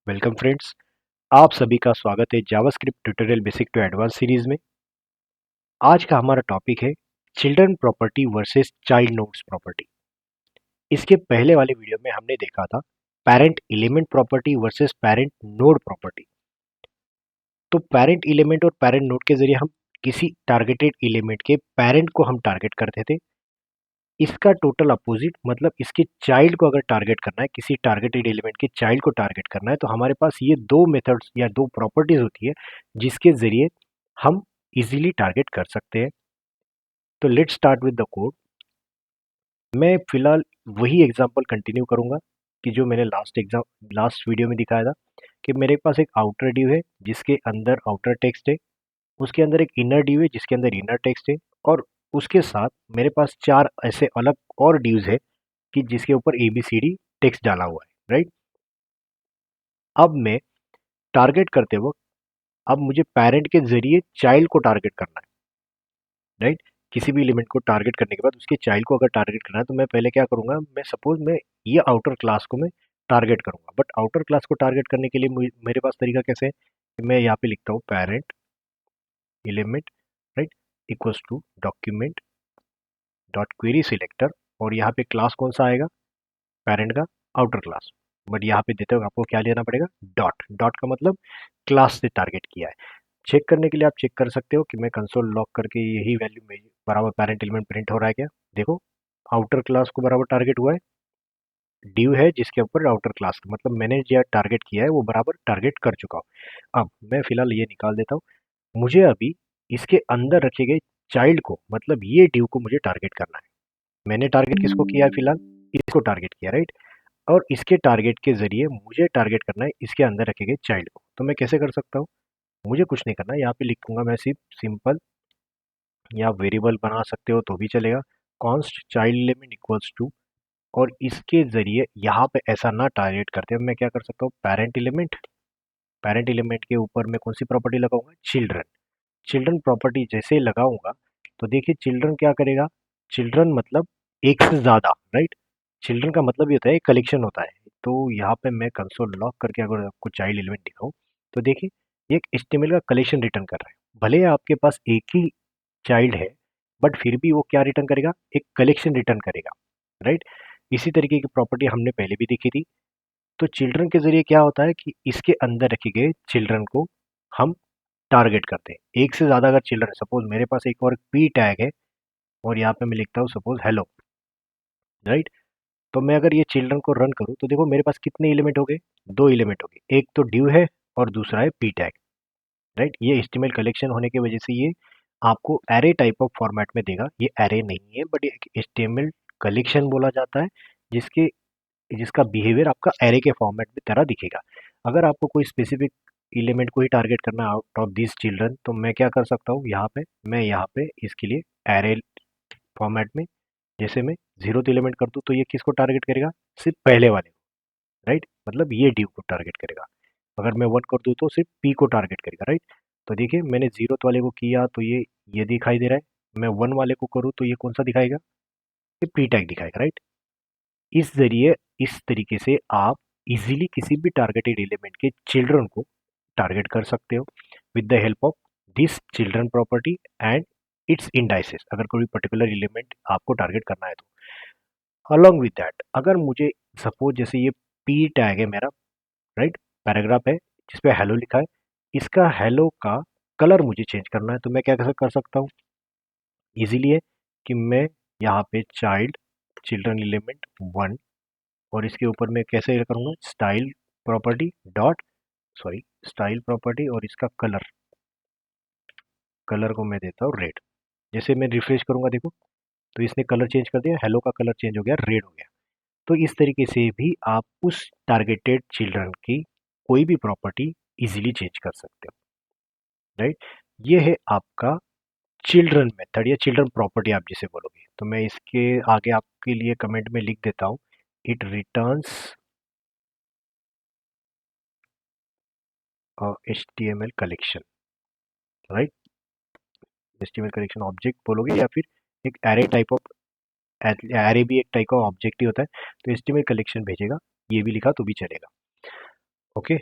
Welcome friends. आप सभी का स्वागत है JavaScript tutorial basic to advance series में। आज का हमारा टॉपिक है children property versus child nodes property. इसके पहले वाले वीडियो में हमने देखा था parent element property versus parent node property. तो पेरेंट एलिमेंट और पेरेंट नोड के जरिए हम किसी टारगेटेड एलिमेंट के पेरेंट को हम टारगेट करते थे। इसका टोटल अपोजिट मतलब इसके चाइल्ड को अगर टारगेट करना है, किसी टारगेटेड एलिमेंट के चाइल्ड को टारगेट करना है, तो हमारे पास ये दो मेथड्स या दो प्रॉपर्टीज होती है जिसके जरिए हम इजीली टारगेट कर सकते हैं। तो let's start with the code. मैं फिलहाल वही एग्जांपल कंटिन्यू करूंगा कि जो मैंने लास्ट वीडियो में दिखाया था कि मेरे पास एक आउटर डिव है जिसके अंदर आउटर टेक्स्ट है, उसके अंदर एक इनर डिव है जिसके अंदर इनर टेक्स्ट है, और उसके साथ मेरे पास चार ऐसे अलग और डिव्स है कि जिसके ऊपर ABCD टेक्स्ट डाला हुआ है, राइट। अब मैं टारगेट करते वक्त अब मुझे पेरेंट के जरिए चाइल्ड को टारगेट करना है, राइट। किसी भी एलिमेंट को टारगेट करने के बाद उसके चाइल्ड को अगर टारगेट करना है तो मैं पहले क्या करूंगा, मैं सपोज मैं ये आउटर क्लास को मैं टारगेट करूंगा, बट आउटर क्लास को टारगेट करने के लिए मेरे पास तरीका कैसे है कि मैं यहाँ पे लिखता हूँ parent element, right, equals to document dot query selector, और यहाँ पे क्लास कौन सा आएगा, पेरेंट का आउटर क्लास। बट यहाँ पे देते हो आपको क्या लेना पड़ेगा, डॉट। डॉट का मतलब क्लास से टारगेट किया है। चेक करने के लिए आप चेक कर सकते हो कि मैं कंसोल लॉक करके यही वैल्यू में बराबर पेरेंट एलिमेंट प्रिंट हो रहा है क्या। देखो, आउटर क्लास को बराबर टारगेट हुआ है, ड्यू है जिसके ऊपर आउटर क्लास मतलब मैंने जो टारगेट किया है वो बराबर टारगेट कर चुका हूँ। अब मैं फिलहाल ये निकाल देता हूँ। मुझे अभी इसके अंदर रखे गए चाइल्ड को मतलब ये ड्यू को मुझे टारगेट करना है। मैंने टारगेट किसको किया है, फिलहाल इसको टारगेट किया, राइट। और इसके टारगेट के जरिए मुझे टारगेट करना है इसके अंदर रखे गए चाइल्ड को। तो मैं कैसे कर सकता हूँ, मुझे कुछ नहीं करना, यहाँ पे लिखूंगा मैं सिर्फ सिंपल, या वेरिएबल बना सकते हो तो भी चलेगा, const child element equals to, और इसके जरिए यहाँ पे ऐसा ना टारगेट करते हुए मैं क्या कर सकता हूँ, पेरेंट एलिमेंट। पेरेंट एलिमेंट के ऊपर मैं कौन सी प्रॉपर्टी लगाऊंगा, चिल्ड्रन। चिल्ड्रन प्रॉपर्टी जैसे ही लगाऊंगा तो देखिए चिल्ड्रन क्या करेगा, चिल्ड्रन मतलब एक से ज्यादा, राइट। चिल्ड्रन का मतलब ये होता है कलेक्शन होता है। तो यहाँ पे मैं कंसोल लॉक करके अगर आपको चाइल्ड एलिमेंट दिखाऊं तो देखिए ये एक HTML का कलेक्शन रिटर्न कर रहा है। भले ही आपके पास एक ही चाइल्ड है बट फिर भी वो क्या रिटर्न करेगा, एक कलेक्शन रिटर्न करेगा, राइट। इसी तरीके की प्रॉपर्टी हमने पहले भी देखी थी। तो चिल्ड्रन के जरिए क्या होता है कि इसके अंदर रखे गए चिल्ड्रन को हम टारगेट करते हैं। एक से ज़्यादा अगर चिल्ड्रन, सपोज मेरे पास एक और पी टैग है और यहाँ पे मैं लिखता हूँ सपोज हेलो, राइट। तो मैं अगर ये चिल्ड्रन को रन करूँ तो देखो मेरे पास कितने एलिमेंट हो गए, दो एलिमेंट हो गए, एक तो ड्यू है और दूसरा है पी टैग, राइट। ये HTML कलेक्शन होने की वजह से ये आपको एरे टाइप ऑफ फॉर्मेट में देगा। ये एरे नहीं है बट एक HTML कलेक्शन बोला जाता है जिसके जिसका बिहेवियर आपका एरे के फॉर्मेट में तरह दिखेगा। अगर आपको कोई स्पेसिफिक एलिमेंट को ही टारगेट करना आउट ऑफ दिस चिल्ड्रन तो मैं क्या कर सकता हूँ, यहाँ पे इसके लिए एरे फॉर्मेट में जैसे मैं जीरो एलिमेंट कर दूँ तो ये किसको टारगेट करेगा, सिर्फ पहले वाले को, राइट। मतलब ये ड्यू को टारगेट करेगा। अगर मैं वन कर दूँ तो सिर्फ पी को टारगेट करेगा, राइट। तो देखिए मैंने जीरो वाले को किया तो ये दिखाई दे रहा है, मैं वन वाले को करूँ तो ये कौन सा दिखाएगा, ये पी टैग दिखाएगा, राइट। इस तरीके से आप इजीली किसी भी टारगेटेड एलिमेंट के चिल्ड्रन को टारगेट कर सकते हो with the help of this children property and it's indices. अगर कोई पर्टिकुलर एलिमेंट आपको टारगेट करना है तो अलोंग विद दैट अगर मुझे सपोज जैसे ये पी टैग है मेरा, राइट, पैराग्राफ है जिसपे हेलो लिखा है, इसका हेलो का कलर मुझे चेंज करना है तो मैं क्या कर सकता हूँ, इजीली है कि मैं यहाँ पे चिल्ड्रन एलिमेंट वन, और इसके ऊपर मैं कैसे करूँगा, style property dot sorry style property, और इसका कलर कलर को मैं देता हूँ रेड। जैसे मैं रिफ्रेश करूँगा देखो तो इसने कलर चेंज कर दिया, हेलो का कलर चेंज हो गया, रेड हो गया। तो इस तरीके से भी आप उस टारगेटेड चिल्ड्रन की कोई भी प्रॉपर्टी इजीली चेंज कर सकते हो, राइट। ये है आपका चिल्ड्रन मेथड या चिल्ड्रन प्रॉपर्टी आप जिसे बोलोगे। तो मैं इसके आगे आपके लिए कमेंट में लिख देता हूँ, it returns HTML collection, right. HTML collection object बोलोगे या फिर एक एरे टाइप ऑफ, एरे भी एक टाइप का ऑब्जेक्ट ही होता है। तो HTML कलेक्शन भेजेगा, ये भी लिखा तो भी चलेगा, ओके।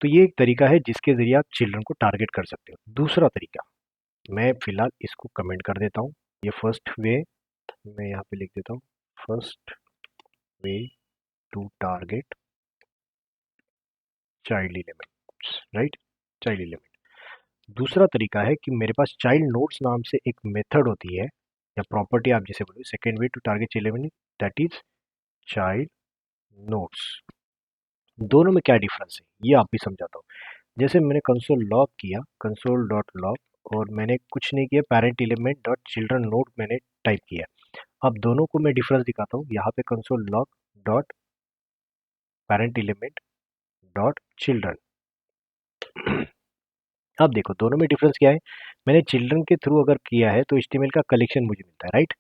तो ये एक तरीका है जिसके ज़रिए आप चिल्ड्रन को टारगेट कर सकते हो। दूसरा तरीका, मैं फ़िलहाल इसको कमेंट कर देता हूँ। ये फर्स्ट वे मैं यहाँ पे लिख देता हूँ, first way to target child elements, right, child element. दूसरा तरीका है कि मेरे पास चाइल्ड नोड्स नाम से एक मेथड होती है या प्रॉपर्टी आप जिसे बोलो, second way to target child element, that is child nodes. दोनों में क्या डिफरेंस है ये आप भी समझाता हूँ। जैसे मैंने कंसोल लॉग किया, कंसोल डॉट लॉग, और मैंने कुछ नहीं किया, parent element dot children node मैंने टाइप किया। अब दोनों को मैं डिफरेंस दिखाता हूँ। यहाँ पे console log dot parent element dot children. अब देखो दोनों में डिफरेंस क्या है। मैंने चिल्ड्रन के थ्रू अगर किया है तो एचटीएमएल का कलेक्शन मुझे मिलता है, राइट।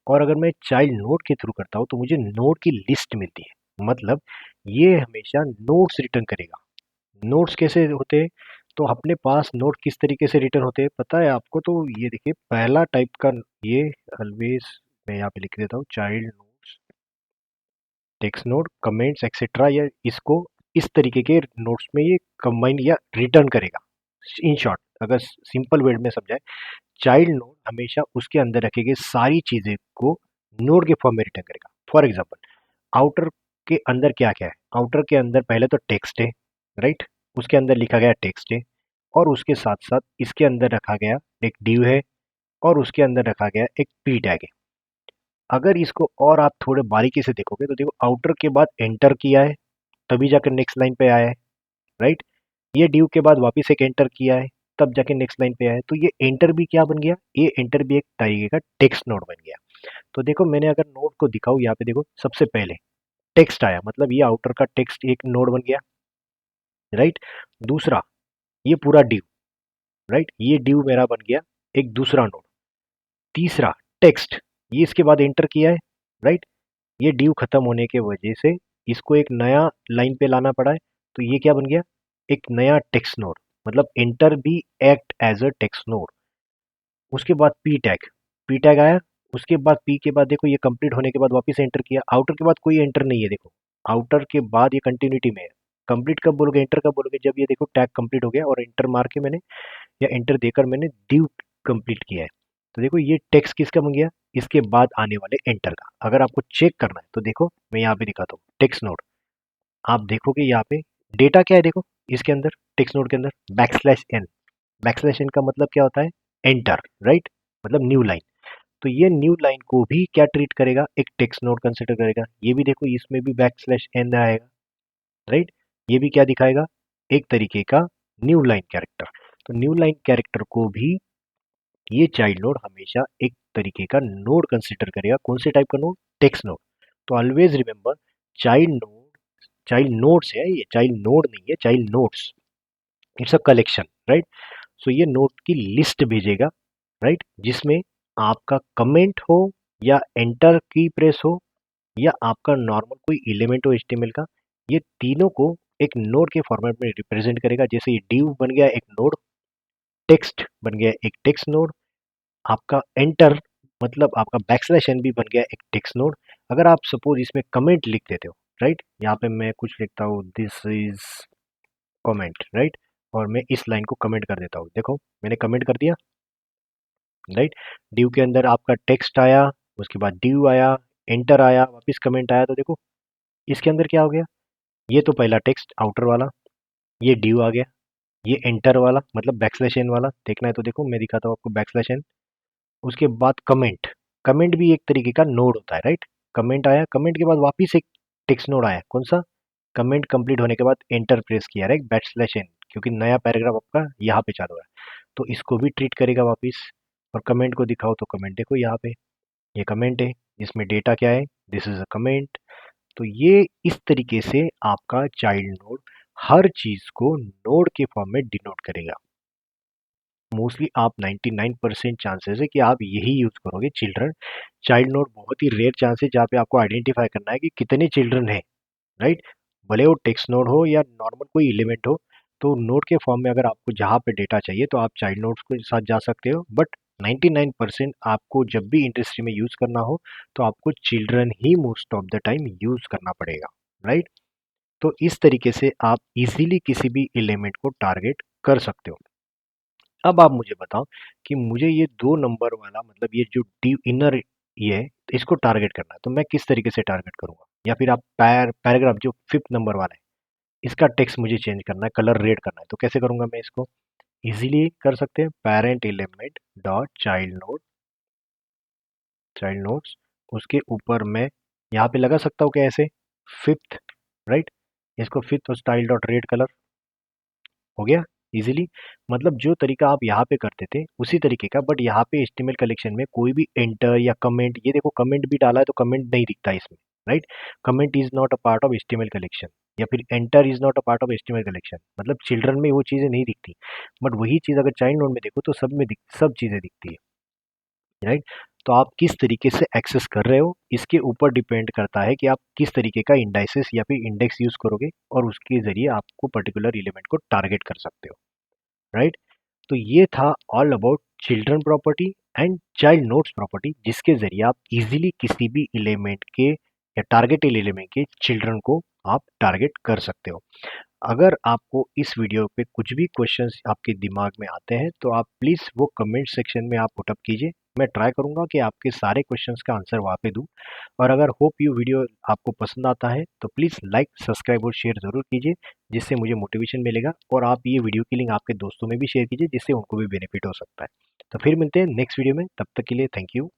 और अगर मैं चाइल्ड नोड के थ्रू करता हूँ तो मुझे नोड की लिस्ट मिलती है। मतलब ये हमेशा नोड्स रिटर्न करेगा। नोट्स कैसे होते हैं, तो अपने पास नोट किस तरीके से रिटर्न होते हैं पता है आपको। तो ये देखिए पहला टाइप का, ये ऑलवेज मैं यहाँ पे लिख देता हूँ, child notes text node comments etcetera, या इसको इस तरीके के नोट्स में ये कंबाइन या रिटर्न करेगा। इन शॉर्ट अगर सिंपल वर्ड में समझाए, चाइल्ड नोड हमेशा उसके अंदर रखे गए सारी चीजें को नोड के फॉर्म में रिटर्न करेगा। फॉर एग्जाम्पल, आउटर के अंदर क्या क्या है, आउटर के अंदर पहले तो टेक्स्ट है, राइट, उसके अंदर लिखा गया टेक्स्ट है, और उसके साथ साथ इसके अंदर रखा गया एक डिव है, और उसके अंदर रखा गया एक पी टैग है। अगर इसको और आप थोड़े बारीकी से देखोगे तो देखो आउटर के बाद एंटर किया है तभी जाकर नेक्स्ट लाइन पे आया है, राइट। ये डिव के बाद वापस एक एंटर किया है तब जाके नेक्स्ट लाइन पे आया है। तो ये एंटर भी क्या बन गया, ये एंटर भी एक तरीके का टेक्स्ट नोड बन गया। तो देखो मैंने अगर नोड को दिखाऊं, यहाँ पे देखो सबसे पहले टेक्स्ट आया, मतलब ये आउटर का टेक्स्ट एक नोड बन गया, राइट। दूसरा, ये पूरा डिव, राइट, ये डिव मेरा बन गया एक दूसरा नोड। तीसरा, टेक्स्ट, ये इसके बाद एंटर किया है, राइट, ये डिव खत्म होने के वजह से इसको एक नया लाइन पे लाना पड़ा है। तो ये क्या बन गया, एक नया टेक्स्ट नोड, मतलब एंटर भी act as a text node. उसके बाद पी टैग, पी टैग आया, उसके बाद पी के बाद देखो ये कंप्लीट होने के बाद वापस एंटर किया। आउटर के बाद कोई एंटर नहीं है, देखो आउटर के बाद ये कंटिन्यूटी में है। कंप्लीट कब बोलोगे, एंटर कब बोलोगे, जब ये देखो टैग कंप्लीट हो गया और एंटर मार के मैंने, या एंटर देकर मैंने डिव कंप्लीट किया है। तो देखो ये टेक्स्ट किसका बन गया, इसके बाद आने वाले एंटर का। अगर आपको चेक करना है तो देखो मैं यहाँ पे दिखाता हूँ टेक्स्ट नोड। आप देखोगे यहाँ पे डेटा क्या है, देखो इसके अंदर टेक्स्ट नोड के अंदर बैकस्लैश एन। बैकस्लैश एन का मतलब क्या होता है, एंटर, राइट, मतलब न्यू लाइन। तो ये न्यू लाइन को भी क्या ट्रीट करेगा, एक टेक्स्ट नोड कंसिडर करेगा। ये भी देखो इसमें भी बैकस्लैश एन आएगा, राइट। ये भी क्या दिखाएगा, एक तरीके का न्यू लाइन कैरेक्टर। तो न्यू लाइन कैरेक्टर को भी ये चाइल्ड नोड हमेशा एक तरीके का नोड कंसिडर करेगा। कौन से टाइप का नोड, टेक्स्ट नोड। तो always remember, child node, child nodes है ये, चाइल्ड नोड नहीं है, child nodes, it's a collection, right. So ये नोड की लिस्ट भेजेगा, राइट, जिसमें आपका कमेंट हो या एंटर की प्रेस हो या आपका नॉर्मल कोई एलिमेंट हो एचटीएमएल का, ये तीनों को एक नोड के फॉर्मेट में रिप्रेजेंट करेगा। जैसे ये डिव बन गया एक नोड, टेक्स्ट बन गया एक टेक्स्ट नोड, आपका एंटर मतलब आपका बैकस्लैश एन भी बन गया एक टेक्स्ट नोड। अगर आप सपोज इसमें कमेंट लिख देते हो, राइट, यहाँ पे मैं कुछ लिखता हूँ, दिस इज कमेंट, राइट, और मैं इस लाइन को कमेंट कर देता हूँ, देखो मैंने कमेंट कर दिया, राइट। डिव के अंदर आपका टेक्स्ट आया, उसके बाद डिव आया, एंटर आया, वापस कमेंट आया। तो देखो इसके अंदर क्या हो गया, ये तो पहला टेक्स्ट आउटर वाला, ये डिव आ गया, ये एंटर वाला मतलब बैकस्लैश एन वाला, देखना है तो देखो मैं दिखाता हूँ आपको बैकस्लैश एन। उसके बाद कमेंट, कमेंट भी एक तरीके का नोड होता है, राइट। कमेंट आया, कमेंट के बाद वापिस एक टेक्स्ट नोड आया, कौन सा, कमेंट कंप्लीट होने के बाद एंटर प्रेस किया, राइट, बैक स्लैश एन, क्योंकि नया पैराग्राफ आपका यहाँ पे चालू है। तो इसको भी ट्रीट करेगा वापिस। और कमेंट को दिखाओ तो कमेंट देखो यहाँ पे, ये कमेंट है, इसमें डेटा क्या है, दिस इज अ कमेंट। तो ये इस तरीके से आपका चाइल्ड नोड हर चीज को नोड के फॉर्म में डिनोट करेगा। मोस्टली आप 99% चांसेस है कि आप यही यूज करोगे चिल्ड्रन। चाइल्ड नोड बहुत ही रेयर चांस है जहाँ पे आपको आइडेंटिफाई करना है कि कितने चिल्ड्रन है, राइट। भले वो टेक्स्ट नोड हो या नॉर्मल कोई एलिमेंट हो, तो नोड के फॉर्म में अगर आपको जहाँ पे डेटा चाहिए तो आप चाइल्ड नोड्स के साथ जा सकते हो। बट 99% आपको जब भी इंडस्ट्री में यूज करना हो तो आपको children he most of the time use करना पड़ेगा, राइट। तो इस तरीके से आप इजीली किसी भी एलिमेंट को टारगेट कर सकते हो। अब आप मुझे बताओ कि मुझे ये 2 नंबर वाला मतलब ये जो डी इनर ये है, इसको टारगेट करना है, तो मैं किस तरीके से टारगेट करूँगा? या फिर आप पैराग्राफ जो 5th नंबर वाला है, इसका टेक्स्ट मुझे चेंज करना है, कलर रेड करना है, तो कैसे करूँगा मैं इसको? इजीली कर सकते हैं, parent element dot child notes, उसके ऊपर मैं यहाँ पे लगा सकता हूँ क्या ऐसे? 5th, right? इसको 5th और स्टाइल डॉट रेड कलर हो गया इजीली। मतलब जो तरीका आप यहाँ पे करते थे उसी तरीके का, बट यहाँ पे एचटीएमएल कलेक्शन में कोई भी एंटर या कमेंट, ये देखो कमेंट भी डाला है तो कमेंट नहीं दिखता इसमें, right? Comment is not a part of HTML collection, या फिर enter is not a part of HTML collection, मतलब चिल्ड्रन में वो चीज़ें नहीं दिखती। बट वही चीज़ अगर चाइल्ड नोड में देखो तो सब चीज़ें दिखती है, राइट? तो आप किस तरीके से एक्सेस कर रहे हो इसके ऊपर डिपेंड करता है कि आप किस तरीके का इंडाइसेस या फिर इंडेक्स यूज करोगे, और उसके जरिए आपको पर्टिकुलर एलिमेंट को टारगेट कर सकते हो, राइट? तो ये था all about children property and child notes property, जिसके जरिए आप इजीली किसी भी एलिमेंट के या टारगेटेड एलिमेंट के चिल्ड्रन को आप टारगेट कर सकते हो। अगर आपको इस वीडियो पे कुछ भी क्वेश्चंस आपके दिमाग में आते हैं तो आप प्लीज़ वो कमेंट सेक्शन में आप पुटअप कीजिए। मैं ट्राई करूंगा कि आपके सारे क्वेश्चंस का आंसर वहाँ पे दूं। और अगर होप यू वीडियो आपको पसंद आता है तो प्लीज़ लाइक सब्सक्राइब और शेयर ज़रूर कीजिए, जिससे मुझे मोटिवेशन मिलेगा। और आप ये वीडियो की लिंक आपके दोस्तों में भी शेयर कीजिए, जिससे उनको भी बेनिफिट हो सकता है। तो फिर मिलते हैं नेक्स्ट वीडियो में, तब तक के लिए थैंक यू।